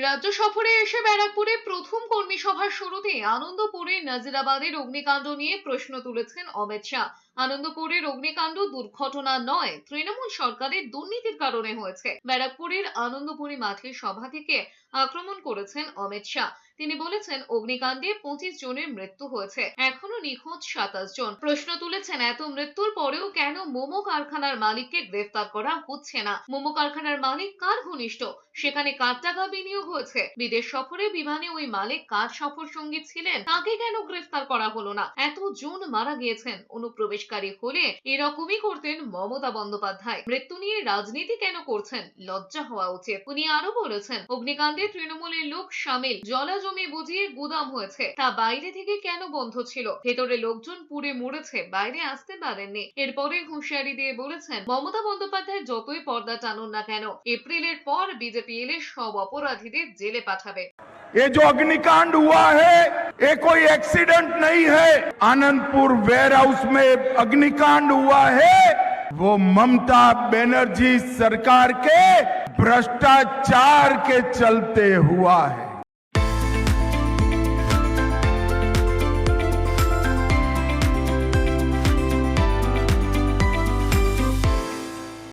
রাজ্য সফরে এসে ব্যারাকপুরে প্রথম কর্মী সভার শুরুতেই আনন্দপুরে নাজিরাবাদের অগ্নিকাণ্ড নিয়ে প্রশ্ন তুলেছেন অমিত শাহ। আনন্দপুরের অগ্নিকাণ্ড দুর্ঘটনা নয়, তৃণমূল সরকারের দুর্নীতির কারণে হয়েছে। ব্যারাকপুরের আনন্দপুরি মাঠের সভা থেকে আক্রমণ করেছেন অমিত শাহ। তিনি বলেছেন, অগ্নিকাণ্ডে 25 জনের মৃত্যু হয়েছে, এখনো নিখোঁজ 27 জন। প্রশ্ন তুলেছেন, এত মৃত্যুর পরেও কেন মোমো কারখানার মালিককে গ্রেফতার করা হচ্ছে না? মোমো কারখানার মালিক কার ঘনিষ্ঠ? সেখানে কার টাকা বিনিয়োগ হয়েছে? বিদেশ সফরে বিমানে ওই মালিক কার সফর সঙ্গী ছিলেন? তাকে কেন গ্রেফতার করা হলো না? এত জন মারা গিয়েছেন, অনুপ্রবেশকারী হলে এরকমই করতেন মমতা বন্দ্যোপাধ্যায়। মৃত্যু নিয়ে রাজনীতি কেন করছেন? লজ্জা হওয়া উচিত। উনি আরো বলেছেন, অগ্নিকাণ্ডে তৃণমূলের লোক সামিল। জলা জমি বুঝিয়ে গুদাম হয়েছে, তা বাইরে থেকে কেন বন্ধ ছিল? ভেতরে লোকজন পুড়ে মরেছে, বাইরে আসতে পারেননি। এরপরে হুঁশিয়ারি দিয়ে বলেছেন, মমতা বন্দ্যোপাধ্যায় যতই পর্দা টানুন না কেন, এপ্রিলের পর বিজেপি এলে সব অপরাধীদের জেলে পাঠাবে। ये जो अग्निकांड हुआ है ये कोई एक्सीडेंट नहीं है। आनंदपुर वेयर हाउस में अग्निकांड हुआ है वो ममता बनर्जी सरकार के भ्रष्टाचार के चलते हुआ है।